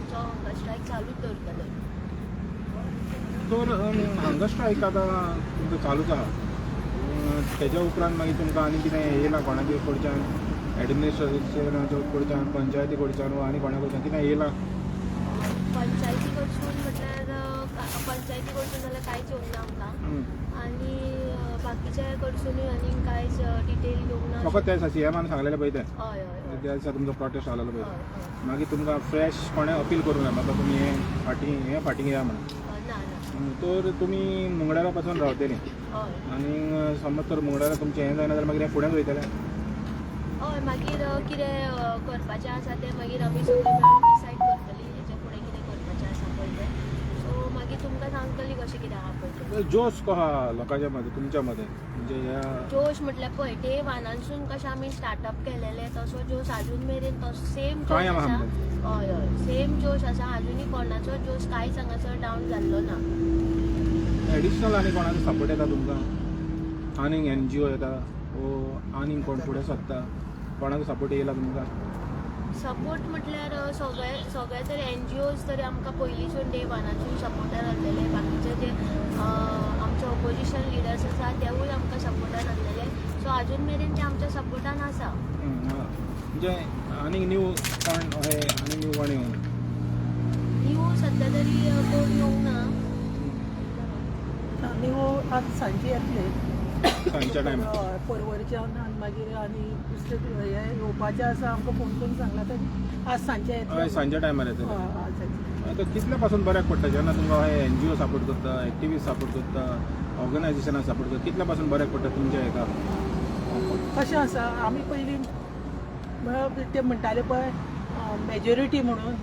आमचो hunger strike चालूच दवरतले. तर हांगा स्ट्रायक आतां तुमचो चालूच आहा. तेज्या उपरांत मागीर तुमकां आनी कितें येयलां कोणाचे कडच्यान एडमिनिस्ट्रेशनाच्या कडच्यान पंचायती कडच्यान वा आनी कोणा कडच्यान कितें येयलां? पंचायती कडसून म्हटल्यार पंचायती कडसून जाल्यार कांयच येवंक ना आमकां आनी बाकीच्या कडसूनूय आनी कांयच डिटेल येवंक ना. फकत त्या सीएमान सांगलेलें पळय तें हय हय हय त्या दिसा तुमचो प्रोटेस्ट आसलेलो पळय. हय मागीर तुमकां फ्रेश कोणें अपील करूं ना म्हाका तुमी हें फाटीं या म्हणून. ना ना. तर तुमी मुंगडारा पासून रावतलीं हय आनी समज तर मुंगडारा तुमचें हें जायना जाल्यार मागीर हें फुडें वयतलें. हय मागीर कितें करपाचें आसा तें मागीर आमी सगळीं मेळून डिसायड करतलीं हेजे फुडें कितें करपाचें आसा पळय तें. सो मागीर तुमकां सांगतलीं कशें कितें आहा पळय तें. जोश को आहा लोकांच्या मदें तुमच्या मदें म्हणजे ह्या जोश म्हटल्यार पळय डे वानानसून कशें आमी स्टार्टअप केलेलें तसो जोश आजून मेरेन तो सेम जोश कायम आसा. आहा हय हय सेम जोश आसा आजुनी कोणाचो जोश कांयच हांगासर डावन जाल्लो ना. एडिशनल आनी कोणाचो सपोर्ट येता तुमकां? आनीक NGO येता वो आनीक कोण फुडें सरता कोणाचो सपोर्ट येयला तुमकां? सपोर्ट म्हटल्यार सगळे तरी NGOज तरी आमकां पयलींसून डे वानासून सपोर्टार आसलेले. बाकीचे जे आमचे ऑपोजिशन लिडर्स आसा तेवूय आमकां सपोर्टान आसलेले. सो आजून मेरेन ते आमच्या सपोर्टान आसा. म्हणजे आनीक न्यू कोण आनी न्यू कोण येवं? न्यू सध्या तरी कोण येवंक ना. आनी हो आज सांजे येतले सांजच्या टायमार परवरच्यान आनी मागीर आनी दुसरे हे येवपाचें आसा आमकां फोन करून सांगला तर आज सांजे येतले. हय सांजच्या टायमार येतले. आज येतले. आतां कितल्या पासून बऱ्याक पडटा जेन्ना तुमकां हे NGO सपोर्ट करता एक्टिविस्ट सपोर्ट करता ऑर्गनायजेशनां सपोर्ट करता कितल्या पासून बऱ्याक पडटा तुमच्या हेका? कशें आसा आमी पयलीं म्हळ्यार ते म्हणटाले पळय मेजॉरिटी म्हणून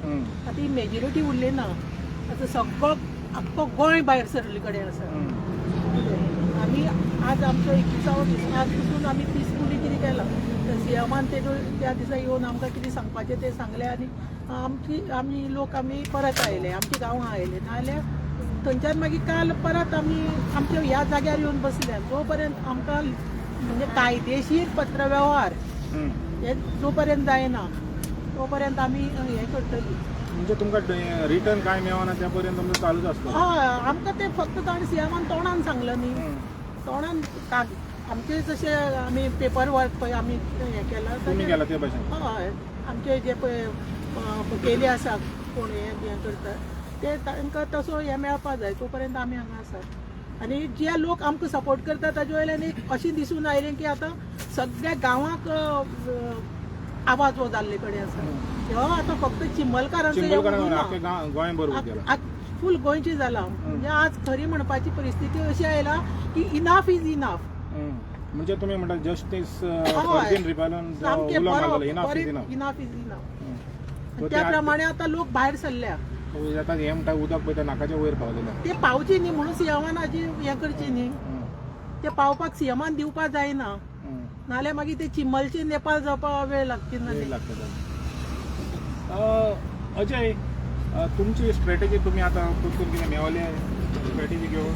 आतां ही मेजॉरिटी उरली ना. आतां सगळो आख्खो गोंय भायर सरले कडेन आसा. आमी आज आमचो 21 दीस आज पसून आमी पिसफुली कितें केलां सीएमान त्या दिसा येवन आमकां कितें सांगपाचें तें सांगलें आनी आमी लोक आमी परत आयले आमची गांवां आयले नाजाल्यार थंयच्यान मागीर काल परत आमी आमच्या ह्या जाग्यार येवन बसल्या. जो पर्यंत आमकां म्हणजे कायदेशीर पत्रव्यवहार हे जो पर्यंत जायना तो पर्यंत आमी हें करतलीं. म्हणजे तुमकां रिटर्न कांय मेळना त्या पर्यंत तुमचो चालूच आसता? हय आमकां तें फक्त ताणें सीएमान तोंडान सांगलें न्ही. तोंडान आमचे जशें आमी पेपर वर्क पळय आमी हें केलां तुमी केला ते भाशेन? हय आमचे जे पळय केले आसा कोण हें करता ते तांकां तसो हें मेळपा जाय तो पर्यंत आमी हांगा आसात. आनी जे लोक आमकां सपोर्ट करता ताजे वयल्यान एक अशें दिसून आयलें की आतां सगळ्या गांवांक आवाज हो जाल्ले कडेन आसा. हो आतां फक्त चिंबलकारांचो गोंय बरोबर केला फूल गोंयची जाला. म्हणजे आज खरी म्हणपाची परिस्थिती अशी आयला की इनाफ इज इनाफ. म्हणजे तुम्ही म्हणटा जस्टीस रिपालन इनाफ इज इनाफ. त्या प्रमाणे आता लोक भायर सरल्या. आता हे म्हणटा उदक पळय नाकाच्या वयर पावलेलें ते पावची न्ही म्हणून सीएमानाची हें करची न्ही. ते पावपाक सीएमान दिवपाक जायना नाल्यार मागीर ते चिंबलचे नेपाळ जावपाक वेळ लागची ना. अजय तुमची स्ट्रॅटेजी तुम्ही आता कुठून कितें मेवले स्ट्रॅटेजी घेवन?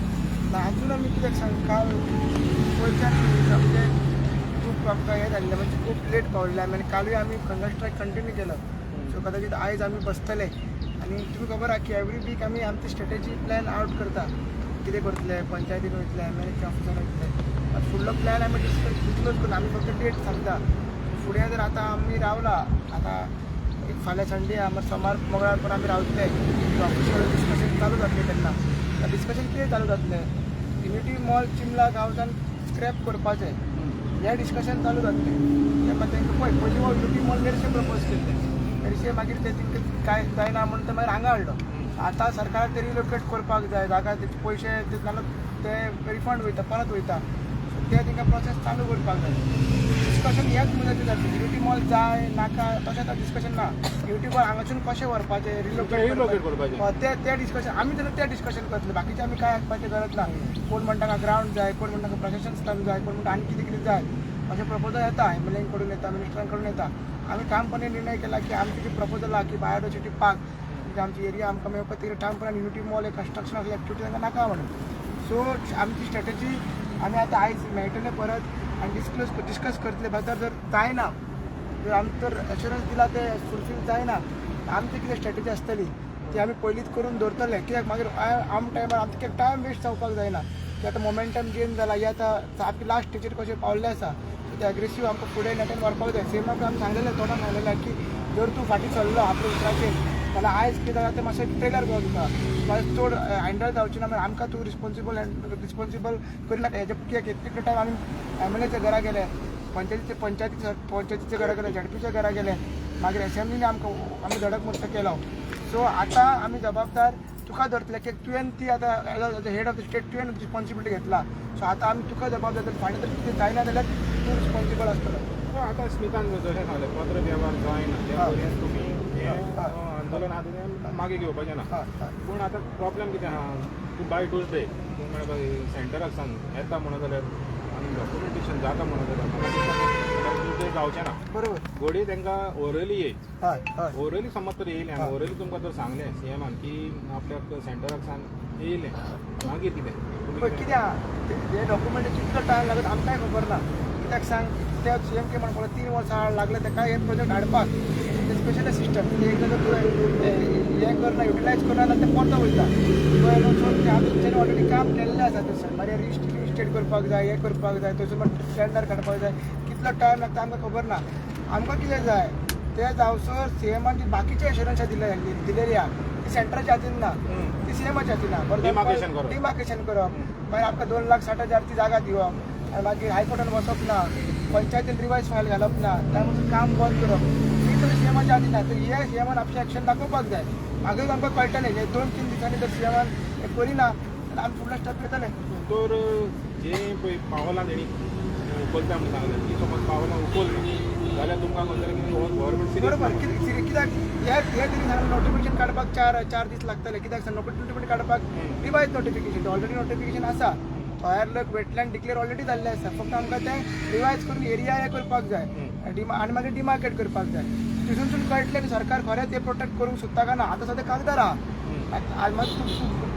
अजून आमी कित्याक सांग काल वयच्यान म्हणजे खूप आमकां हें जाल्लें म्हणजे खूब लेट पावलें आमी आनी कालूय आमी हंगर स्ट्रायक कंटिन्यू केलो. सो कदाचित आयज आमी बसतले आनी तुमी खबर आहा की एवरी वीक आमी आमची स्ट्रॅटेजी प्लॅन आउट करता. कितें करतले पंचायतीन वयतले एमएलए ऑफिसान वयतले फुडलो प्लॅन आमी डिस्क्लोज करता. आमी फक्त डेट सांगता. फुडें जर आतां आमी रावला आतां एक फाल्यां संडे आहा सोमार मंगळार पण आमी रावतले ऑफिशियल डिस्कशन चालू जातलें तेन्ना डिस्कशन कितें चालू जातलें युनिटी मॉल चिमला गांवच्यान स्क्रॅप करपाचें हें डिस्कशन चालू जातलें. तेन्ना तांकां पयलीं हो युनिटी मॉल देडशे प्रपोज केल्ले देडशे मागीर ते तांकां कांय जायना म्हणून ते मागीर हांगा हाडलो. आतां सरकार ते रिलोकेट करपाक जाय जागा तेचे पयशे ते रिफंड वयता परत वयता ते तांकां प्रोसेस चालू करपाक जाय. डिस्कशन ह्याच मुद्द्याचेर जातलें युनिटी मॉल जाय नाका तशें आतां डिस्कशन ना. युनिटी मॉल हांगासून कशें व्हरपाचें रिलोकेट करपाचें ते डिस्कशन आमी जाल्यार तें डिस्कशन करतले. बाकीचें आमी कांय आखपाचें गरज ना. कोण म्हणटा ग्रावंड जाय कोण म्हणटा प्रशासन स्टॅम्प जाय कोण म्हणटा आनी कितें कितें जाय अशें प्रपोजल येता एमएलए कडून येता मिनिस्टरां कडून येता. आमी ठामपणे निर्णय केला की आमची जी प्रपोजल आहा की बायोडायवर्सिटी पार्क म्हणजे आमची एरिया आमकां मेळपा खातीर ठामपणान युनिटी मॉल एक कन्स्ट्रक्शन एक्टिविटी तांकां नाका म्हणून. सो आमची स्ट्रॅटेजी आमी आतां आयज मेळटले परत आनी डिस्कस करतले भितर जर जायना जर आमी तर एश्युरन्स दिला ते फुलफील जायना आमची कितें स्ट्रॅटेजी आसतली ती आमी पयलींच करून दवरतले कित्याक मागीर आम टायमार आमकां टायम वेस्ट जावपाक जायना की आतां मोमेंटम गेन जाला ही आतां सारकी लास्ट स्टेजीर कशें पावल्ले आसा ते एग्रेसीव आमकां फुडें नेटेन व्हरपाक जाय सेम आमकां आमी सांगलेलें तोंडान सांगलेलें की जर तूं फाटीं सरलो आपल्या उतराचेर जाल्यार आयज कितें जाता तें मातशें ट्रेलर गो तुका मागीर चड हँडल जावचें ना मागीर आमकां तूं रिस्पॉन्सिबल करिनाका हेजे कित्याक एक टायम आमी एमएलएच्या घरा गेले पंचायतीच्या घरा गेले झडपीच्या घरा गेले मागीर एसेंब्लीनी आमी धडक मुक्त केलो सो आतां आमी जबाबदार तुका धरतले की तुवें ती आतां as a head of the state तुवें रिस्पॉन्सिबिलिटी घेतला सो आतां आमी तुका जबाबदार तर फाल्यां तर कितें जायना जाल्यार तूं रिस्पॉन्सिबल आसतलो आता स्मितान जशें सांगलें पत्र व्यवहार जायना त्या पर्यंत तुमी हें आंदोलन आहा तें मागे घेवपाचें ना पूण आतां प्रॉब्लेम कितें आहा तूं बाय ट्युजडे तूं म्हणल्यार सेंटराक सांग येता म्हणत जाल्यार आनी डॉक्युमेंटेशन जाता म्हणत जाल्यार म्हाका ट्युजडे जावचें ना बरोबर घोडी तांकां ओरली येय हय हय ओरली समज तर येयलें आनी ओरली तुमकां जर सांगलें सीएमान की आपल्याक सेंटराक सांग येयलें मागीर कितें पण कितें आहा हे डॉक्युमेंटाचेर कितलो टायम लागत आमकांय खबर ना कित्याक सांग ते CM म्हणून 3 वर्सां लागले ताका हे प्रोजेक्ट हाडपाक ते स्पेशल सिस्टम एक जर तुवें हें करना युटिलायज करना जाल्यार तें परतो वयता सो ते आमी तेंच्यांनी ऑलरेडी काम केल्लें आसा थंयसर मागीर रिस्टेट करपाक जाय हें करपाक जाय थंयसर मागीर टेंडर काडपाक जाय कितलो टायम लागता आमकां खबर ना आमकां कितें जाय ते जावसर CMान जी बाकीचे एश्युरन्स दिलेली आहा ती सेंटराच्या हातीन ना ती CMाच्या हातीन ना डिमार्केशन करप मागीर आमकां 2,60,000 ची जागा दिवप आनी मागीर हायकोर्टान वचप ना पंचायतीन रिवायज फायल घालप ना त्या पासून काम बंद करप ही तर CMाच्या हातीन ना तर हे CMान आपशें एक्शन दाखोवपाक जाय मागीर आमकां कळटलें हे 2-3 दिसांनी जर CMान हें करिना जाल्यार आमी फुडलो स्टेप घेतले तर जें पळय पावलां तेणी उखलता म्हणून सांगलें की समज पावलां उखललीं जाल्यार तुमकां खंय गव्हर्मेंट बरोबर कित्याक हे तरी सांगलें नोटिफिकेशन काडपाक चार दीस लागतले कित्याक नोटिफिकेशन काडपाक रिवायज नोटिफिकेशन ऑलरेडी नोटिफिकेशन आसा फायर लोक वेटलँड डिक्लेअर ऑलरेडी जाल्ले आसा फक्त आमकां तें रिवायज करून एरिया हे करपाक जाय आनी मागीर डिमार्केट करपाक जाय तितूनसून कळटलें की सरकार खरेंच ते प्रोटेक्ट करूंक सोदता काय ना आतां सद्या कागदार आहा मागीर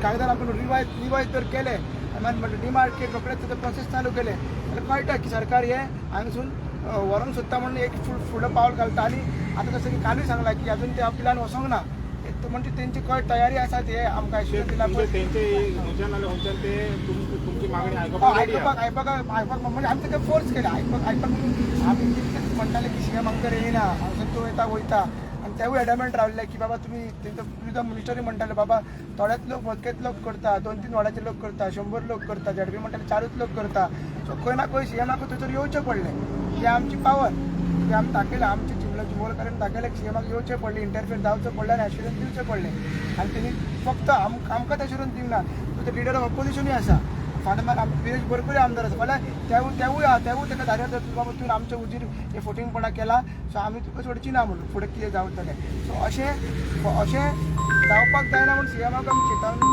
कागदार आपण रिवायज जर केले आनी मागीर डिमार्केट रोखडेच तें प्रोसेस चालू केले जाल्यार कळटा की सरकार हे हांगसून व्हरोंक सोदता म्हणून एक फुडलो पावल घालता आनी आतां जसं की कालूय सांगला की अजून ते अपिलान वचोंक ना म्हणजे तेंची कळ तयारी आसा ते आमकां आशिल्लें दिला तेंचे हुंच्यान नाल्यार हुंच्यान ते तुमची मागणी आयकपाक म्हणजे आमी तेका फोर्स केले आयकपाक आमी कितलें म्हणटाले की CM हांगा येयना हांगसून तूं येता वयता आनी तेवूय एडमेंट रावले की बाबा तुमी तेंचो टुरिजम मिनिस्टरी म्हणटाले बाबा थोडेच लोक मजकेच लोक करता 2-3 वाड्याचे लोक करता 100 लोक करता झडपी म्हणटाले 4च लोक करता सो खंय ना खंय CMाक थंयसर येवचें पडलें ही आमची पावर ती आमी दाखयला आमची मोल करून दाखयलें CMाक येवचें पडलें इंटरफियर जावचें पडलें आनी एश्युरन्स दिवचें पडलें आनी तेणी फक्त आमकांच एश्युरन्स दिवना सो ते लिडर ऑफ ऑपोजिशनूय आसा फाल्यां मागीर आमचे विरेश भरपूर आमदार आसा फाल्यां तेवूय आहा तेवूय ताका धार्या धरतलो बाबा तुवें आमच्या उजीर हे फोटिंगपणा केला सो आमी तुका सोडची ना म्हणून फुडें कितें जावतलें सो अशें जावपाक जायना म्हणून CMाक आमी चेतावणी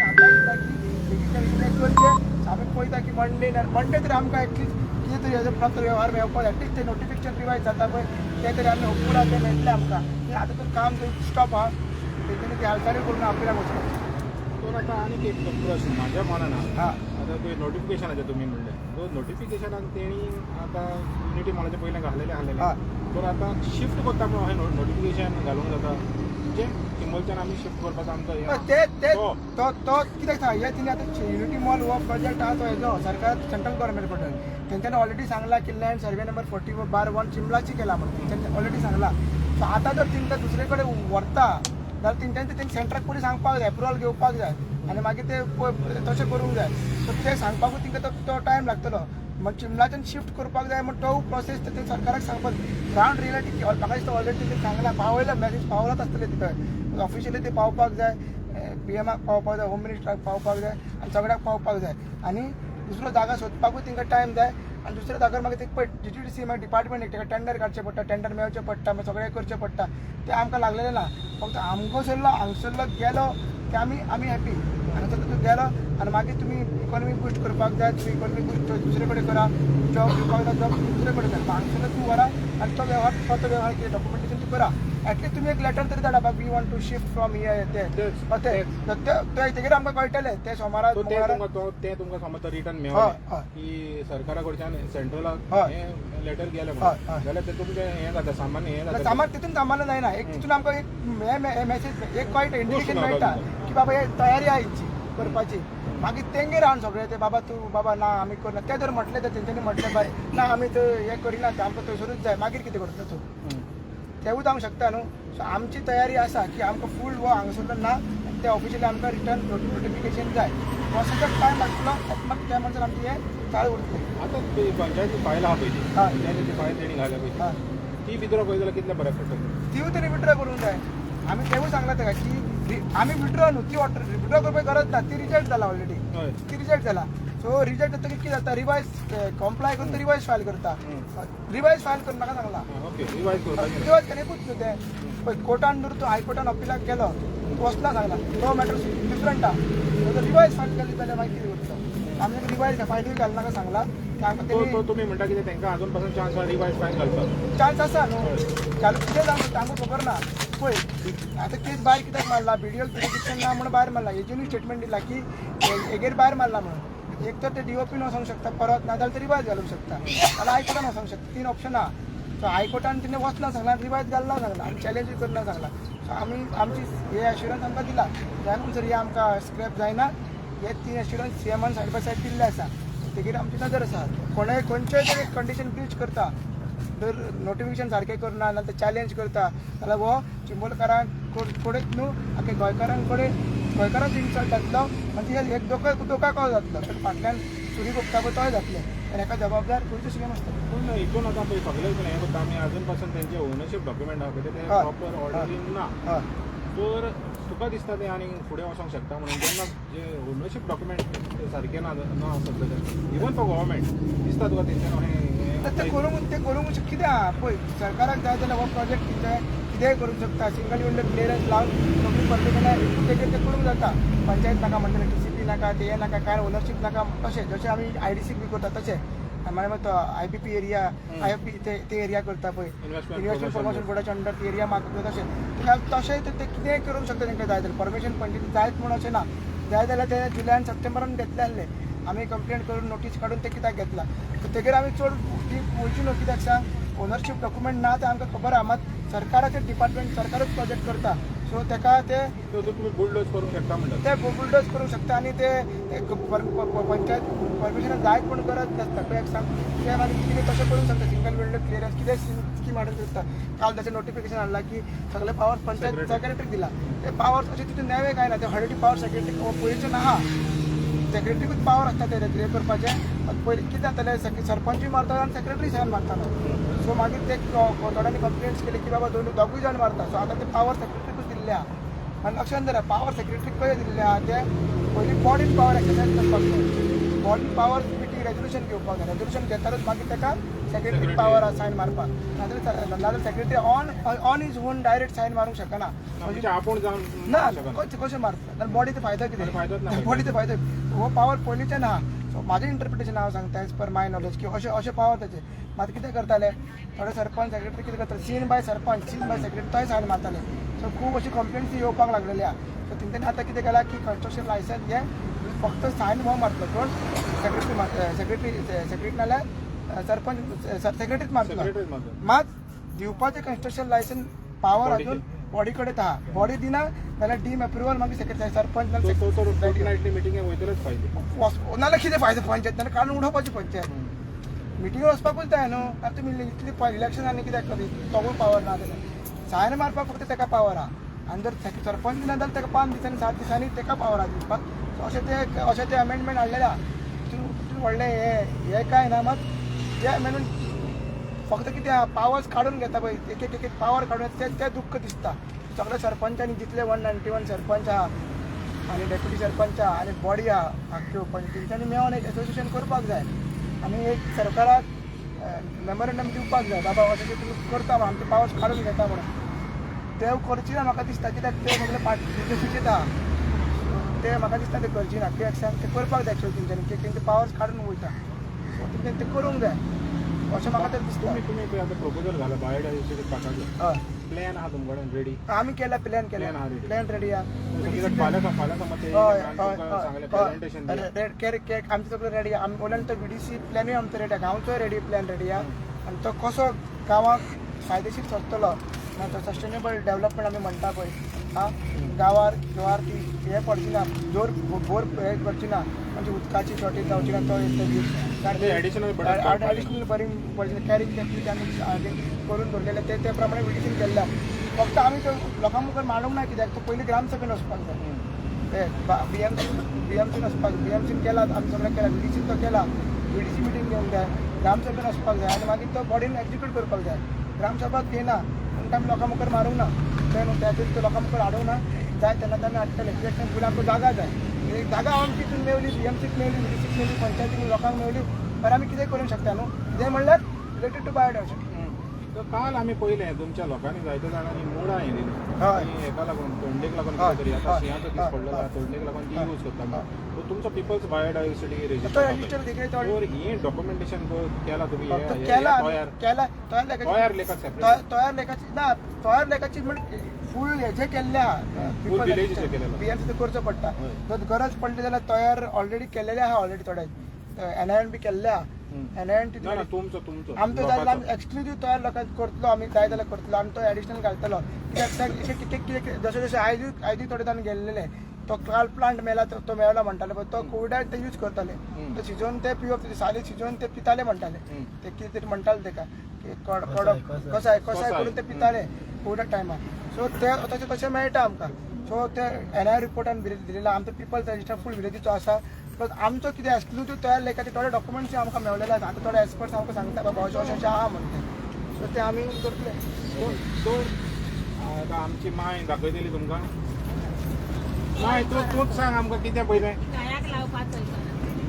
आतां दिता की बेगीच्या करचें आमी पळयता की मंडे तरी आमकां एटलीस्ट कितें तरी हेजो पत्र वेव्हार मेळपाक एटलीस्ट ते नोटिफिकेशन रिवायज जाता पळय ते तरी आमी होपूर आहा ते मेळटलें आमकां आतां तर काम स्टॉप आहा तेंच्यांनी ती हालचाली करून आपल्याक वचपाक तर आतां आनीक एक प्रश्न म्हाज्या मनान आहा हां आतां ते नोटिफिकेशनाचें तुमी म्हणलें तो नोटिफिकेशनाक तेणी आतां युनिटी मॉलाच्या पयलें घालेलें तर आतां शिफ्ट करता म्हणून अशें नोटिफिकेशन घालूंक जाता म्हणजे थिंगच्यान आमी शिफ्ट करपाचो आमचो तो कित्याक सांग हे तिने आतां युनिटी मॉल हो प्रोजेक्ट आहा तो हेजो सरकार सेंट्रल गव्हर्मेंट कडल्यान तेंच्यांनी ऑलरेडी सांगला की लँड सर्वे नंबर 40/1 चिंबलाची केला म्हणून तेंच्यांनी ऑलरेडी सांगला सो आतां जर तेंकां दुसरे कडेन व्हरता जाल्यार तेंच्यांनी सेंटराक पयलीं सांगपाक जाय एप्रुवल घेवपाक जाय आनी मागीर ते तशें करूंक जाय सो ते सांगपाकूच तेंकां तो टायम लागतलो मग चिंबलाच्यान शिफ्ट करपाक जाय म्हण तो प्रोसेस ते सरकाराक सांगपाक ग्रावंड रियलिटी की म्हाका दिसता ऑलरेडी ते सांगला पावयला मॅसेज पावलाच आसतले तिथं ऑफिशियली ते पावपाक जाय PMाक पावपाक जाय होम मिनिस्टराक पावपाक जाय आनी सगळ्याक पावपाक जाय आनी दुसरो जागा सोदपाकूय तेंकां टायम जाय आनी दुसऱ्या जाग्यार मागीर ते पळय GTDC मागीर डिपार्टमेंट एक ताका टेंडर काडचें पडटा टेंडर मेळचें पडटा मागीर सगळें करचें पडटा तें आमकां लागलेलें ना फक्त हांगसरलो गेलो की आमी हॅपी हांगासरलो तूं गेलो आनी मागीर तुमी इकॉनॉमी बूस्ट करपाक जाय तुमी इकॉनॉमी बूस्ट दुसरे कडेन करा जॉब दिवपाक जाय जॉब दुसरे कडेन करा हांगसरलो तूं व्हरा आनी तो वेव्हार कितें डॉक्युमेंटेशन करा ऍटलीस्ट तुम्ही एक लेटर तरी धाडा we want to shift from here ते तेगेर आमकां कळटलें ते सोमारा सो ते तुमकां समज रिटर्न मेळ्ळें हय. की सरकारा कडच्यान सेंट्रलाक हय. हें लेटर गेलें हय, म्हणून हय. जाल्यार ते तुमचें हें जाता सामान्य हें जाता सामान तितून कामाला जायना एक तितून आमकां एक हे मेसेज एक कळटा इंडिकेशन गोष्ट मेळटा मेळटा. की बाबा हे तयारी आहे हिची करपाची मागीर तेंगेर हाडून सगळे ते बाबा तूं बाबा ना आमी करना ते जर म्हटलें तर तेंच्यांनी म्हटलें बाय ना आमी तर हें करिना ते आमकां थंयसरूच जाय मागीर कितें करतलो तूं तेवूय जावंक शकता न्हू सो आमची तयारी आसा की आमकां फूल वो हांगासरलो ना ते ऑफिशियली आमकां रिटर्न नोटिफिकेशन जाय वॉट्सएपाक टायम लागतलो मागीर त्या म्हणसर आमची हें चालू उरतलें आतां ती पंचायती फायल आहा पळय ती हय. पंचायतीची फायल तेणी घाल्या पळय हय. ती विद्रो पळय जाल्यार कितले बऱ्याक पडटलें तिवूय तरी विड्रॉ करूंक जाय आमी तेवूय सांगला तेका की आमी विड्रॉ न्हू ती विड्रॉ करपाची गरज ना ती रिजेक्ट जाला ऑलरेडी हय ती रिजेक्ट जाला सो रिजेक्ट जातकीर कितें जाता रिवायज कॉम्प्लाय करून रिवायज फायल करता रिवायज फायल करून नाका सांगला ओके रिवायज करपाचें रिवायज करेकूच न्हू ते पळय कोर्टान जर तूं हायकोर्टान अपीलाक गेलो तूं वचना सांगला तो मॅटर डिफरंट आहा जर रिवायज फायल केली जाल्यार मागीर कितें करतलो आमी रिवायज फायलूय घालनाका सांगला की आमकां तेणी तुमी म्हणटा कितें तांकां अजून पासून चान्स आहा रिवायज फायल घालपाक चान्स आसा न्हू चालू कितें जावन आमकां खबर ना पळय आतां केस भायर कित्याक मारला व्हिडिओ जुरिडिक्शन ना म्हणून भायर मारला हेजेनूय स्टेटमेंट दिला की हेगेर भायर मारला म्हणून एक तर ते डीओपीन वचोंक शकता परत नाजाल्यार ते रिवायज घालूंक शकता नाल्यार हायकोर्टान वचोंक शकता 3 ऑप्शन आहा सो हायकोर्टान तिने वचना सांगला रिवायज घालना सांगला आमी चॅलेंजूय करना सांगला सो आमी आमची हे एश्युरन्स आमकां दिला जाय म्हणसर हे आमकां स्क्रॅप जायना हे 3 एश्युरन्स सीएमान सायड बाय सायड दिल्ले आसा तेगेर आमची नजर आसा कोणेय खंयचेय तरी कंडिशन ब्रीच करता जर नोटिफिकेशन सारकें करना नाल्यार ते चॅलेंज करता जाल्यार हो चिंबोलकारांक कडेच न्हू आख्या गोंयकारांक इन्सल्ट जातलो आनी ती एक दोका कॉल जातलो तर फाटल्यान सुरी भोगता पळय तोय जातले आनी हेका जबाबदार गोंयचो सीएम आसतलो पूण हितून आतां पळय सगळे हितून हें करता आमी अजून पासून तेंचे ओनरशीप डॉक्युमेंट आहा पळय ते हय. प्रॉपर ऑर्डरीन ना हय तर तुका दिसता ते आनी फुडें वचोंक शकता म्हणून जेन्ना जे ओनरशीप डॉक्युमेंट सारके ना आसत जाल्यार इवन फॉर गव्हर्मेंट दिसता तुका तेंच्यान तर ते करूंक कितें आहा पळय सरकाराक जाय जाल्यार हो प्रोजेक्ट कितेंय करूंक शकता सिंगल विंडो क्लियरन्स लावन सगळी परमिशनां तेजेर ते करूंक जाता पंचायत नाका म्हणटले टीसीपी नाका ते नाका कांय ओनरशीप नाका तशें जशें आमी आयडीसीक बी करता तशें मागीर तो आयपीपी एरिया आयएफपी ते एरिया करता पळय इन्व्हेस्टमेंट प्रमोशन बोर्डाच्या अंडर ती एरिया मागता तशें ते कितेंय करूंक शकता तांकां जाय जाल्यार परमिशन पंचायती जायत म्हणून अशें ना जाय जाल्यार ते जुलयान सप्टेंबरान घेतले आसले आमी कंप्लेंट करून नोटीस काडून ते कित्याक घेतला तेगेर आमी चड वयची न्हू कित्याक सांग ओनरशीप डॉक्युमेंट ना ते आमकां खबर आहा मात सरकाराचे डिपार्टमेंट सरकारूच प्रोजेक्ट करता सो ताका ते तुमी बुलडोज करूंक शकता म्हणटा ते बुलडोज करूंक शकता आनी ते पंचायत परमिशन जायत पूण गरज नासता पळय सांग ते मागीर कितें तशें करूंक शकता सिंगल विंडो क्लियरन्स कितें स्कीम हाडूंक शकता काल त्याचे नोटिफिकेशन हाडला की सगळे पावर पंचायत सेक्रेटरीक दिला ते पावर अशें तितून नेवे काय ना ते ऑलरेडी पावर सेक्रेटरी पयलींचे आहा सेक्रेटरीकूच पावर आसता ते हे करपाचें पयलीं कितें जातालें सरपंचूय मारता आनी सेक्रेटरी सायन मारतालो सो मागीर ते थोड्यांनी कंप्लेंट्स केली की बाबा दोगूय जाण मारता सो आतां ते पावर सेक्रेटरीकूच दिल्ले आहा आनी लक्षांत दवरा पावर सेक्रेटरीक कशें दिल्ले आहा ते पयलीं बॉडीन पावर एक्सरसायज करपाक जाय बॉडीन पावर मिटींग रेजोल्युशन घेवपाक जाय रेजोल्युशन घेताच मागीर ताका सेक्रेटरीक पावर आहा सायन मारपाक नाजाल्यार secretary on is own direct sign मारूंक शकना म्हणजे आपूण जावन ना कशें मारता जाल्यार बॉडीचो फायदो फायदोच ना. कितें बॉडीचो फायदो हो पावर पयलींचे ना सो म्हाजें इंटरप्रिटेशन हांव सांगता एज पर माय नॉलेज की अशें पावर तेचे मात कितें करताले थोडे सरपंच सेक्रेटरी कितें करता seen by sarpanch seen by secretary तोय सायन मारताले सो खूब अशी कंप्लेंट्स येवपाक लागलेली आहा सो तेंच्यांनी आतां कितें केलां की कन्स्ट्रक्शन लायसन्स हे फक्त सायन हो मारतलो कोण सेक्रेटरी नाल्यार सरपंच सेक्रेटरीच मारतलो सेक्रेटरीच मारतलो. मात दिवपाचें कन्स्ट्रक्शन लायसन्स पावर अजून बॉडी कडेन आहा बॉडी दिना जाल्यार डीम अप्रुवल मागीर सेक्रेटरी सरपंच फोर्टनायटली मिटिंगेक वयतलेच पाहिजे नाल्यार कितें फायदो पंचायत नाल्यार काडून उडोवपाची पंचायत मिटिंग वचपाकूच जाय न्हू आतां तुमी इतली इलेक्शन आनी कित्याक करी तोवूय पावर ना जाल्यार सायन मारपाक फक्त ताका पावर आहा आनी जर सरपंच दिना जाल्यार ताका 5 दिसांनी 7 दिसांनी ताका पावर आहा दिवपाक अशें ते अमेंडमेंट हाडलेले आहा तितून व्हडलें हे काय ना मात हे अमेंडमेंट फक्त कितें पावर्स काडून घेता पळय एक एक पावर काडून ते दुख्ख दिसता सगळे सरपंचांनी जितले 191 सरपंच आहा आनी डेप्युटी सरपंच आहा आनी बॉडी आहा आख्यो पण तेंच्यांनी मेळोन एक एसोसिएशन करपाक जाय आनी एक सरकाराक मेमोरेंडम दिवपाक जाय बाबा अशें तुमी करता म्हणून आमचे पावर्स काडून घेता म्हणून ते करची ना म्हाका दिसता कित्याक ते सगळे बिजनेसीचेच आहा ते म्हाका दिसता ते करची ना कित्याक सांग ते करपाक जाय एक्चुअली तेंच्यांनी तेंचे पावर्स काडून वयता सो तेंच्यांनी ते करूंक जाय अशें म्हाका तर दिसता. तुम्ही पळय आतां प्रपोजल घाला बायोडायवर्सिटी पाकाचो हय प्लॅन आहा तुमचे कडेन रेडी आमी केला प्लॅन Plan आहा ready. प्लॅन रेडी आहा. कित्याक फाल्यां समज ते हय सांगलें प्रेझेंटेशन आमचे सगळें रेडी आहा. आमी वयल्यान तो VDC प्लॅनूय आमचो रेडी आहा. गांवचोय रेडी प्लॅन रेडी आहा. आनी तो कसो गांवाक फायदेशीर सरतलो तो सस्टेनेबल डेव्हलपमेंट आमी म्हणटा पळय गांवार ती हे पडची ना बोर हे करची ना म्हणजे उदकाची शॉर्टेज जावची ना तो एडिशनल एडिशनल बरी पडची ना कॅरी फॅसिलिटी आमी करून दवरलेले ते प्रमाणे विडिसीन केल्ल्या फक्त आमी तो लोकां मुखार मांडूंक ना कित्याक तो पयलीं ग्रामसभेन वचपाक जाय ते BMCन वचपाक BMCन केला आमी सगळें केला VDCन तो केला VDC मिटींग घेवंक जाय ग्रामसभेन वचपाक जाय आनी मागीर तो बॉडीन एक्झिक्यूट करपाक जाय ग्रामसभाक घेयना म्हणटा आमी लोकां मुखार मारूंक ना ते न्हू त्या खातीर लोकां मुखार हाडूंक ना जाय तेन्ना आमी हाडटले कित्याक फुडें आमकां जागा जाय जागा आमचीतून मेवली BMCक मेवली VDCक मेवली पंचायतीक लोकांक मेवली तर आमी कितें करूंक शकता न्हू कितें म्हणल्यार रिलेटेड टू बायोडायवर्सिटी. काल आमी पळयलें तुमच्या लोकांनी जायत्या जाणांनी मोडां हे दिली हय. हेका लागून तोंडेक लागून हय. कितें तरी आतां हय. शिंयाचो दीस पडलेलो आहा तोंडेक लागून ती यूज करता सो तुमचो पिपल्स बायोडायवर्सिटी तो रेजिस्टर रजिस्टर दिले तो हे डॉक्युमेंटेशन केला तुम्ही फक्त केला तयार लेखात सेपरेट तयार लेखाची ना तयार लेखाची म्हणजे फूल हेजे केल्ल्या Full village चे केलेलो. BMC करचो पडटा जर गरज पडली जाल्यार तयार ऑलरेडी केलेले आहा ऑलरेडी थोडे NIN बी केल्ले आहा NIN तुमचो आमचो जाय जाल्यार आमी एक्सक्लुजीव तयार लोकांक करतलो आमी जाय जाल्यार करतलो आमी तो एडिशनल घालतलो कित्याक कितें जशें जशें आयजूय थोडे जाण गेल्लेले तो काल प्लांट मेला तो मेवला म्हणटाले पळय तो कोविडाक ते यूज करताले तो शिजोवन ते पिवप साली शिजोवन ते पिताले म्हणटाले ते कितें तरी म्हणटाले तेका कडक कसाय करून ते पिताले कोविडा टायमार सो ते तशें मेळटा आमकां सो ते NIN रिपोर्टान दिलेला आमचो पिपल्स रजिस्टर फूल विलेजीचो आसा प्लस आमचो कितें एक्सक्लुजीव तयार लेखाचे थोडे डॉक्युमेंट्स आमकां मेळलेले आसा आतां थोडे एक्सपर्ट्स आमकां सांगता बाबा अशें आहा म्हणटे सो ते आमी करतले. सो आतां आमची माय दाखयतली तुमकां माय तूच सांग आमकां कितें पयलें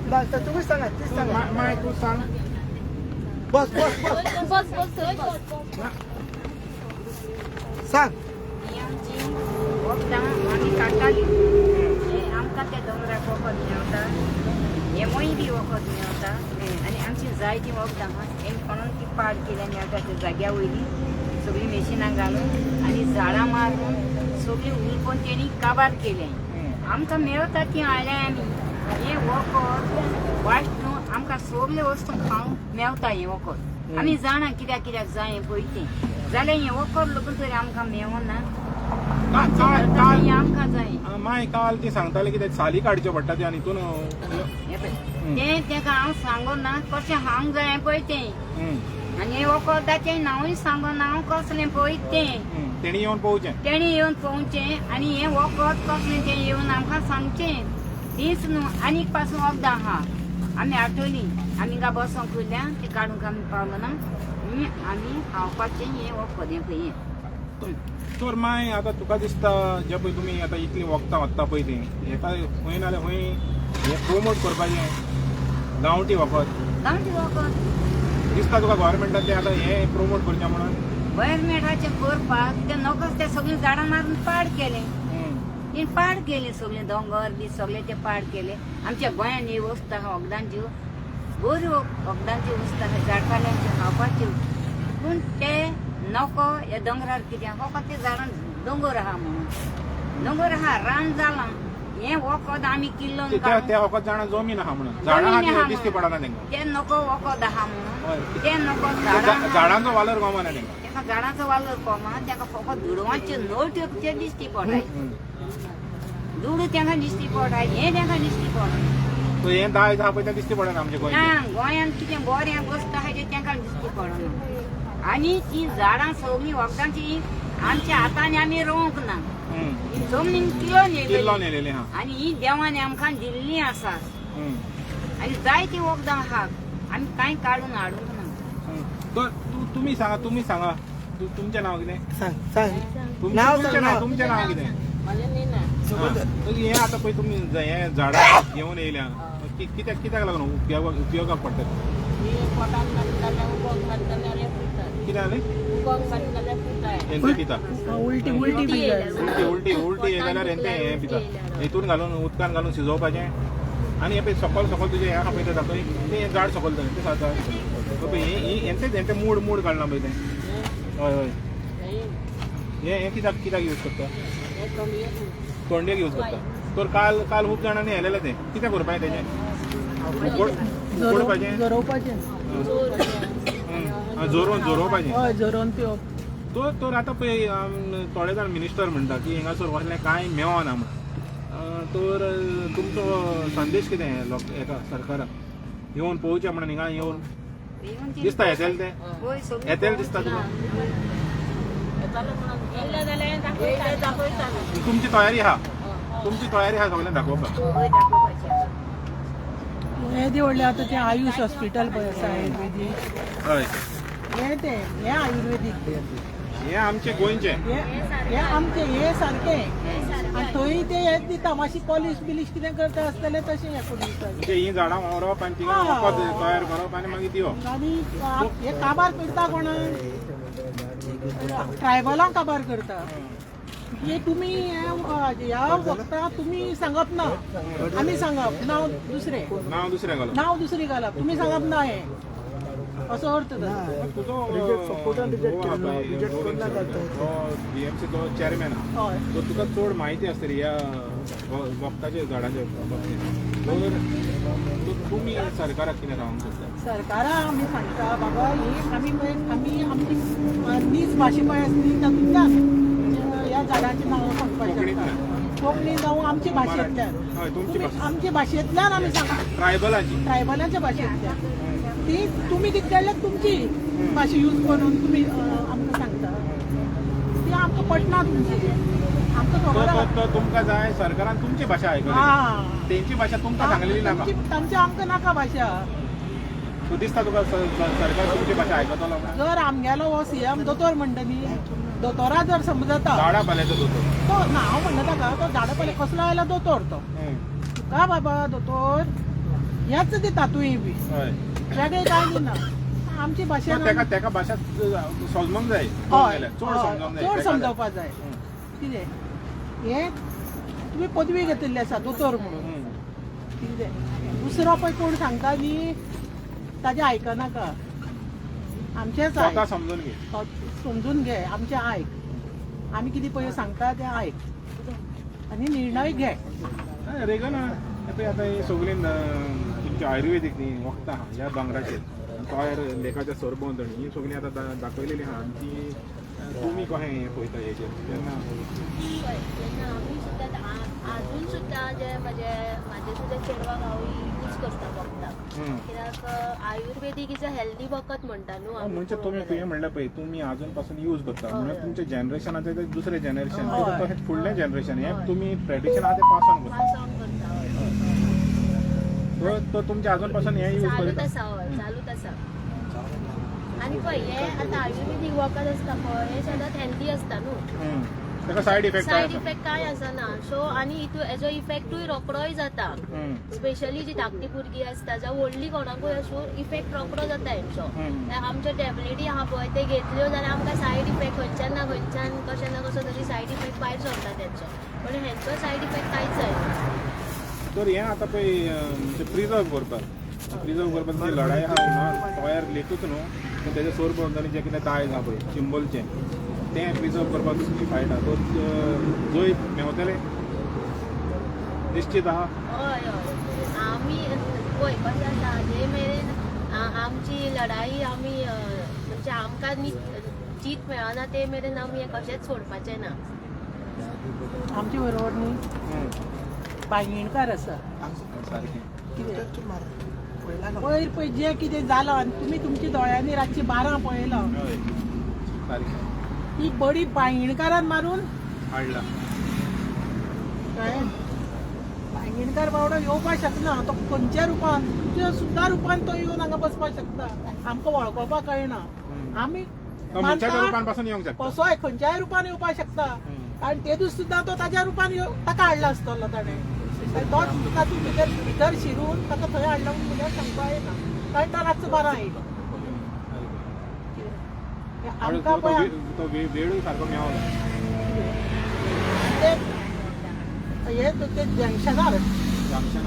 ना तुमीच सांगा तीच सांगा माय तूच सांग बस सांग आमी काडटाली आमकां ते दोंगराक वखद मेळटा हेमूय बी वखद मेळटा आनी आमची जायतीं वखदां हे म्हणून ती पाड केल्या मेळटा त्या जाग्या वयली सगळीं मेशिनां घालून आनी झाडां मारून सगळीं उलपण तेणी काबार केलें आमकां मेळटा ती हाडल्या आमी हे वखद वायट न्हू आमकां सगळे वस्तू खावंक मेळटा हें वखद आमी जाणा कित्याक जाय पळय तें जाल्यार हें वखद लगून तरी आमकां मेळना आमकां जाय माय काल ती सांगताले कितें साली काडच्यो पडटा ते आनी हितून तें तेका हांव सांगो ना कशें हांग जाय पळय तें आनी हे वखदाचें नांवूय सांगो ना हांव कसलें पळय तें तेणी येवन पळोवचें तेणी येवन पळोवचें आनी हें वखद कसलें तें येवन आमकां सांगचें तीच न्हू आनीक पासून वखदां आहा आमी हाडटलीं आमी गा बसोंक उरल्या तें काडूंक आमी पावलो ना आमी खावपाचें हें वखद हें पळय हें तर माय आतां तुका दिसता जे पळय तुमी आतां इतलीं वखदां व्हरता पळय तीं हेका खंय नाल्यार खंय हें प्रोमोट करपाचें गांवठी वखद गांवठी वखद दिसता तुका गोवोरमेंटान तें आतां हें प्रोमोट करचें म्हणून गव्हर्मेंटाचें करपाक ते नकळत ते सगळीं झाडां मारून पाड केलें तें पाड केलें सगळें दोंगर बी सगळें ते पाड केलें आमच्या गोंयांत ही वस्त आहा वखदांच्यो बऱ्यो वखदांच्यो वस्त आहा झाडपाल्यांच्यो खावपाच्यो पूण ते नको हे दोंगरार कित्याक फकत ते झाडां दोंगर आहा म्हणून दोंगर आहा रान जालां हें वखद आमी किल्लोन त्या वखद जाणां जमीन आहा म्हणून झाडां आहा दिश्टी पडना तेंकां ते नको वखद आहा म्हणून ते नको झाडांचो वालोर गोवना तेंकां तेका झाडांचो वालोर कोमा तेका फकत दुडवांच्यो नोट्यो ते दिश्टी पडटाय दुड तेंकां दिश्टी पडटाय हें तेंकां दिश्टी पडटा सो हें दायज आहा पळय तें दिश्टी पडना आमचे गोंय ना गोंयांत कितें बरें वस्त आहा तें तेंकां दिश्टी पडना आनी ती झाडां सगळीं वखदांची आमच्या हातांनी आमी रोवंक ना जमनीन किल्लो नेलेली आहा आनी ही देवान आमकां दिल्लीं आसा आनी जायतीं वखदां आहा आमी कांय काडून हाडूंक ना तर तुमी सांगा तुमचें नांव कितें सांग तुमचें नांव कितें हें आतां पळय तुमी हें झाडां घेवन येयल्या कित्याक लागून उपयोगाक पडटा कितें जालें हेंचें पिता उलटी उलटी हे जाल्यार हें पिता हितून घालून उदकान घालून शिजोवपाचें आनी हे पळय सकयल तुजें हें आपयता दाखय तें झाड सकयल जालें तें हेंचे मूड काडला पळय तें हय हय हे कित्याक यूज करता तोंडयेक यूज करता तर काल खूब जाणांनी हेलेलें तें कित्याक करपाचें तेजें उकडपाचें जोरोवपाचें जोरोवपाचें हय जोरोवन पिवप तर आतां पळय थोडे जाण मिनिस्टर म्हणटा की हिंगासर वसलें कांय मेळना म्हणून तर तुमचो संदेश कितें हेका सरकाराक येवन पळोवचें म्हणून हिंगा येवन दिसता येतलें तें होय सगळीं येतलें दिसता तुका तुमची तयारी आहा सगळें दाखोवपाक होय दाखोवपाचें हे व्हडलें आतां तें आयुश हॉस्पिटल पळय आसा आयुर्वेदीक हय हे आयुर्वेदीक हें आमचें गोंयचें हे आमचे हे सारके आनी थंय ते हेच दिता मातशी पॉलिश बिलीश कितें करता आसतलें तशें हें करून दिता म्हणजे ही झाडां व्हरप आनी तिका हा. वखद तयार करप आनी मागीर दिवप आनी हे काबार करता कोणाक ट्रायबलांक काबार करता हे तुमी ह्या वखदां तुमी सांगप ना आमी सांगप नांव दुसरें नांव दुसरें घालप नांव दुसरी घालप तुमी सांगप ना हे असो अर्थ जाता तुजो BMC तो चॅरमॅन आहा हय तो तुका चड म्हायती आसतली ह्या वखदाच्या झाडांच्या बाबतींत तर तुमी सरकाराक कितें सांगूंक सोदता सरकारा आमी सांगता बाबा ही आमी आमची नीज भाशे पळय आसली तातूंतल्यान ह्या झाडांची नांवां कोंकणींतल्यान सांगपाची कोंकणी जावं आमचे भाशेंतल्यान हय तुमची भाशा आमच्या भाशेंतल्यान आमी सांगता ट्रायबलाची ट्रायबलांच्या भाशेंतल्यान ती तुमी कितें केल्यार तुमची भाशा यूज करून तुमी आमकां सांगता ती आमकां पटना तुमची आमकां खबर आहा तो तुमकां जाय सरकारान तुमची भाशा आयकली हा तेंची भाशा तुमकां सांगलेली नाका तांची आमकां नाका भाशा तूं दिसता तुका सरकार तुमची भाशा आयकतलो जर आमगेलो हो CM दोतोर म्हणटा न्ही दोतोरा जर समजता झाडां पाल्याचो दोतोर तो ना हांव म्हणटा ताका तो झाडां पयले कसलो आयला दोतोर तो तुका बाबा दोतोर हेच दिता तुवें बी हय वेगळें कांय दिना आमची भाशा तेका भाशा समजूंक जाय हय चड समजूंक जाय चड समजावपा जाय कितें हे तुमी पदवी घेतिल्ली आसा दोतोर म्हणून कितें दुसरो पळय कोण सांगता न्ही ताजें आयकनाका आमचेच स्वता समजून घे समजून घे आमचें आयक आमी कितें पळय सांगता तें आयक आनी निर्णय घे रेगन आतां ही सगळी तुमची आयुर्वेदीक न्ही वखदां आहा ह्या दोंगराचेर तयार लेखाच्या सरभोंवतणी ही सगळीं आतां दाखयलेली आहा आनी ती तुमी कशें हें पळयता हेजेर तेन्ना आमी सुद्दां अजून सुद्दां जे म्हाजे सुद्दां चेडवाक हांव यूज करता वखदां कित्याक आयुर्वेदीक इज अ हेल्दी वखद म्हणटा न्हू आमी म्हणजे तुवें म्हणलें पळय तुमी आजून पासून यूज करता म्हणून तुमच्या जनरेशनाचें तें दुसरें जनरेशन तशें फुडलें जनरेशन हें तुमी ट्रेडिशन आहा तें पास ऑन करता पास ऑन करता तो तुमच्या आजून पासून हें यूज चालूच करता आसा हय चालूच आसा आनी पळय हे आतां आयुर्वेदीक वखद आसता पळय हे सदांच हेल्दी आसता न्हू ताका सायड इफेक्ट सायड इफेक्ट कांय आसना सो आनी हेजो इफेक्टूय रोखडोय जाता स्पेशली जी धाकटी भुरगीं आसता जावं व्हडली कोणाकूय आसूं इफेक्ट रोखडो जाता हेंचो आमच्यो टॅबलेटी आहा पळय ते घेतल्यो जाल्यार आमकां सायड इफेक्ट खंयच्यान ना खंयच्यान कशें ना कसो तरी सायड इफेक्ट भायर सरता तेंचो पण हेंचो सायड इफेक्ट कांयच जायना तर हें आतां पळय प्रिजर्व करपाक जी लढाई आहा तयार लेखूच न्हू पूण तेजे सरभोंवतणी जें कितें दायज आहा पळय चिंबलचें तें प्रिजर्व करपाक तुमची फायट आहा तर जंय मेवतलें निश्चित आहा हय हय आमी पळय कशें आसा जे मेरेन आमची लढाई आमी म्हणजे आमकां जीत मेळना ते मेरेन आमी हें कशेंच सोडपाचें ना आमचे बरोबर न्ही बांयणकार आसा सारकें पयर पळय जें कितें जालां आनी तुमी तुमच्या दोळ्यांनी रातची 12 पळयलां हय सारकें ती बडी बांयणकारान मारून हाडला कळ्ळें बांयणकार बावडो येवपाक शकना तो खंयच्या रुपान तुज्या सुद्दां रुपान तो येवन हांगा बसपाक शकता आमकां वळखोवपाक कळना आमी मनशाच्या रुपान पासून येवंक शकता कसोय खंयच्याय रुपान येवपाक शकता आनी ते दीस सुद्दां तो ताज्या रुपान ताका हाडला आसतलो ताणें तोच तातूंत भितर शिरून ताका थंय हाडला म्हणून म्हज्याक सांगपा येना कारण तो रातचो 12 येयलो आमकां पळय तो वेळूय सारको मेळना हे जंक्शनार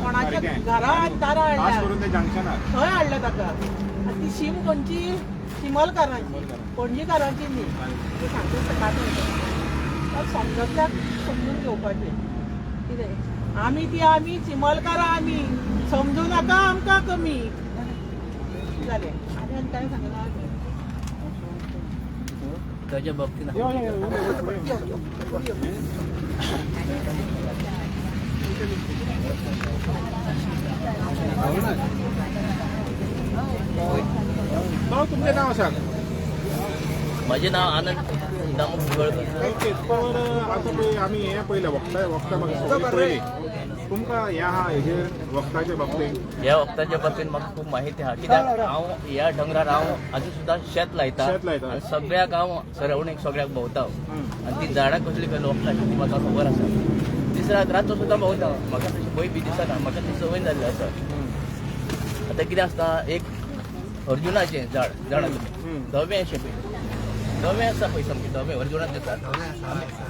कोणाच्या घरा दारा हाडल्या करून ते जंक्शनार थंय हाडलें ताका आनी ती शीम खंयची चिमलकारांची पणजीकारांची न्ही ती सांगता सकाळ समजतल्याक समजून घेवपाचें कितें आमी चिमलकारां आमी समजू नाका आमकां कमी जालें आनी काय सांगना ताच्या बाबतीन यो, यो, यो, यो, यो, यो. भाऊ, तुमचं नाव सांग. माझे नाव आनंद दामू कुंगळकर. ओके, तर आता पळय आमी हें पळयलें वखदां म्हाका पळयली. तुमकां ह्या हेजेर वखदाच्या बाबतींत ह्या वखदाच्या बाबतीत म्हाका खूप माहिती आहा कित्याक हांव ह्या डोंगरार आजून सुद्दां शेत लायता शेत लायता. आनी सगळ्याक हांव सरावणीक सगळ्याक भोंवता आनी ती झाडां कसली कसली वखदाची ती म्हाका खबर आसा. दिसरा रातचो सुद्दां भोंवता म्हाका तशी भंय बी दिसना म्हाका ती संवय जाल्ली आसा. आतां कितें आसता एक अर्जुनाचें झाड जाणा तुमी धवें अशें पळय धवें आसा पळय सामकें धवें अर्जुनाक जाता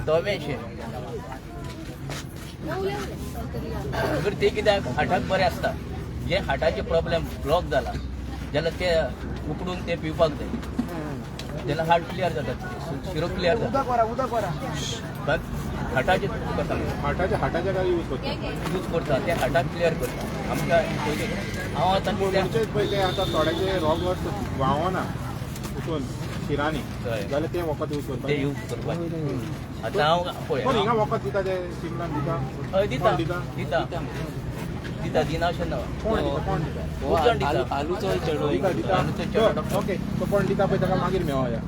धवेंशें जर ते कित्याक हार्टाक बरें आसता जे हार्टाचे प्रॉब्लेम ब्लॉक जाला जाल्यार ते उकडून ते पिवपाक जाय जाल्यार हार्ट क्लियर जाता शिरो क्लियर जाता उदक वरा बट हार्टाचे तुका सांगता हार्टाच्या काय यूज करता यूज करता ते हार्टाक क्लियर करता आमकां पयलीं हांव आतां तुमचेच पयले आतां थोड्याचे रोगट व्हांवना उठून शिरांनी हय. जाल्यार ते वखद यूज करता ते यूज करपाचें आतां हांव पण पळय हिंगा वखद दिता ते शिमलान दिता हय दिता कोण दिता दिता दिता दिना अशें ना कोण दिता कोण दिता खूब जाण दिता आलूचो चेडो दिता दिता आलूचो चेडो डॉक्टर ओके तो कोण दिता पळय ताका मागीर मेळोया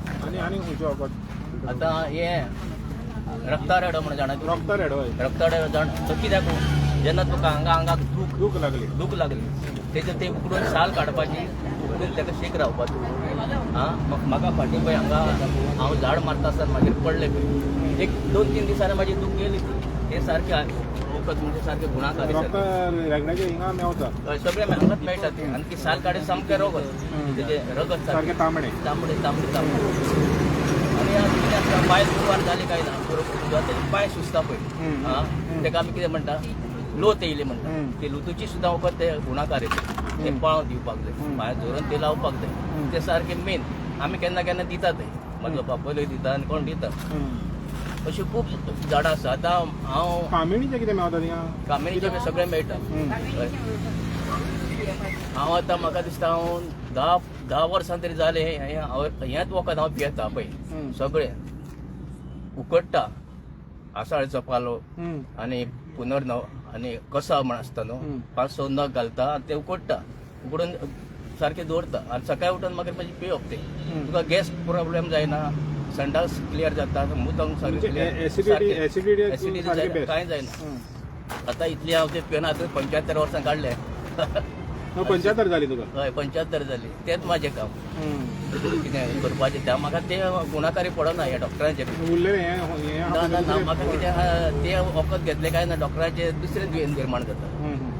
आनी खंयचे वखद आतां हें रक्तारेडो म्हणून जाणा तूं? रक्त रेड हय रक्तारेडो जाण तो कित्याक जेन्ना तुका आंगाक दूख लागली दूख लागली तेजें ते उकडून साल काडपाची उकडून ताका शेक रावपाचो आं म्हाका फाटीं पळय हांगा हांव झाड मारता आसतना मागीर पडलें पळय 1-2-3 दिसांनी म्हाजी दूख गेली ते सारकें वखद म्हणजे सारकें गुणाकारी रक्त रेगड्याचे हिंगा मेवता हय सगळें हांगाच मेळटा तें आनी ती साल काडे सामकें रगत तेजे रगत सारके तांबडे तांबडे तांबडे तांबडे आनी आतां कितें आसता पांय दुबार जाले काय ना बरोबर तेजे पांय सुचता पळय आं तेका आमी कितें म्हणटा लोत येयली म्हणटा ते लुतूची सुद्दां वखद ते गुणाकार येता ते पाळो दिवपाक जाय पांय धरून ते लावपाक जाय ते सारकें मेन आमी केन्ना केन्ना दितात म्हजो बापोयलोय दिता आनी कोण दिता अशी खूब झाडां आसा आतां हांव कामिणीचे कितें मेवता थिंगा कामिणीचें बी सगळें मेळटा हय. हांव आतां म्हाका दिसता हांव 10 वर्सां तरी जाले हेंच वखद हांव पियेता पळय सगळें उकडटा आसाळेचो पालो आनी पुनर्नव आनी कसा म्हण आसता न्हू 5-6 नग घालता आनी ते उकडटा उकडून सारकें दवरता आनी सकाळीं उठून मागीर मागीर पिवप ते तुका गॅस प्रॉब्लेम जायना संडास क्लियर जाता मुतांक सारकें एसिडिटी क्लियर कांय जायना आतां इतली हांव ते पियेना आतां 75 वर्सां काडले 75 जाली तुका हय 75 जाली तेंच म्हाजें काम कितें करपाचें त्या म्हाका ते गुणाकारी पडना ह्या डॉक्टरांचे उरलेले ना म्हाका कितें ते वखद घेतले काय ना डॉक्टरांचे दुसरें दुयेंस निर्माण जाता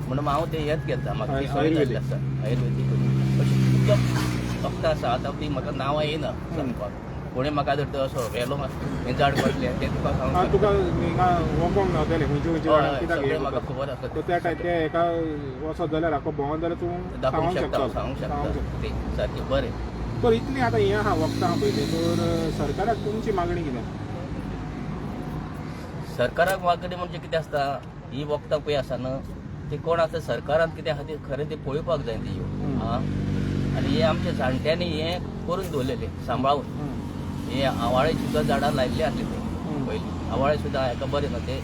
म्हणून हांव ते हेंच घेता म्हाका ती संवय जाल्ली आसा आयुर्वेदीक अशी खूब वखदां आसा आतां ती म्हाका नांवां येयना सांगपाक कोणी म्हाका जर तर असो व्हेलो हें झाड पडलें तें तुका सांगूंक तुका हिंगा वोकोंक मेवतलें खंयचे कित्याक सगळें म्हाका खबर आसा तो त्या टायप ते एका वचत जाल्यार हाको भोंवत जाल्यार तूं दाखोवंक सांगूंक शकता शकता सांगूंक शकता ते सारकें बरें तर इतली आतां हें आहा वखदां पळय तर सरकाराक तुमची मागणी कितें सरकाराक मागणी म्हणजे कितें आसता ही वखदां पळय आसा न्हू ती कोण आतां सरकारान कितें आहा ती खरें ती पळोवपाक जाय ती आं आनी हे आमच्या जाणट्यांनी हें करून दवरलेलें सांबाळून हे आवाळे सुद्दां झाडां लायिल्ली आसली ते पयलीं आवाळे सुद्दां हेका बरें न्हू ते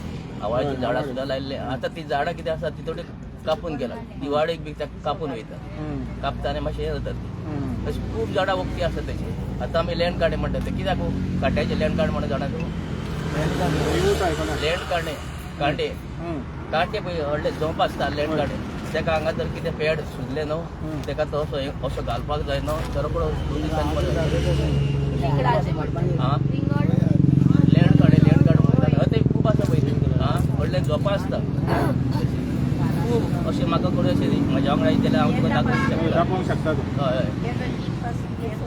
आवाळ्याची झाडां सुद्दां लायिल्ले आतां ती झाडां कितें आसा ती थोडी कापून गेला दिवाळेक बी त्या कापून वयता कापता आनी मातशें हें जाता ती अशी खूब झाडां वखदी आसा तेची आतां आमी लँड काडे म्हणटा ते कित्याक काट्याचे लँड काड म्हणून जाणा तूं लँड कांडे कांटे पळय व्हडले झोंप आसता लँड काडे तेका हांगा जर कितें पेड सुजलें न्हू तेका तो असो घालपाक जाय न्हू तर रोखडो 2 दिसांनी बरें आं लँड काड म्हणटा ते खूब आसा पळय आं व्हडले झोपां आसता खूब अशें म्हाका कोणी अशें म्हज्या वांगडा येतले हांव तुका दाखोवंक शकता हय हय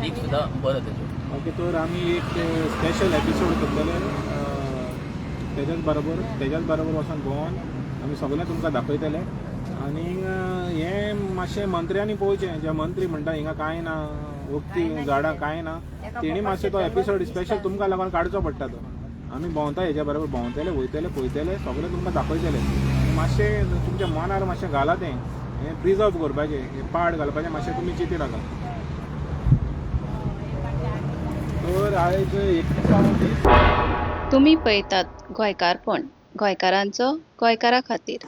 एक सुद्दां बरो तेजो ओके तर आमी एक स्पेशल एपिसोड करतले तेच्याच बरोबर वचून भोंवन आमी सगळें तुमकां दाखयतले आनी हे मातशें मंत्र्यांनी पळोवचें जे मंत्री म्हणटा हिंगा कांय ना उक्ती झाडां कांय ना तेणी मातशें तो एपिसोड स्पेशल तुमकां लागून काडचो पडटा तो आमी भोंवता हेच्या बरोबर भोंवतले वयतले पळयतले सगळें तुमकां दाखयतले मातशें तुमच्या मनार मातशें घाला तें हें प्रिजर्व करपाचें हें पाड घालपाचें मातशें तुमी चिंती नाका तर आयज 21 तुम्ही पळयतात गोंयकारपण गोंयकारांचो गोंयकारा खातीर.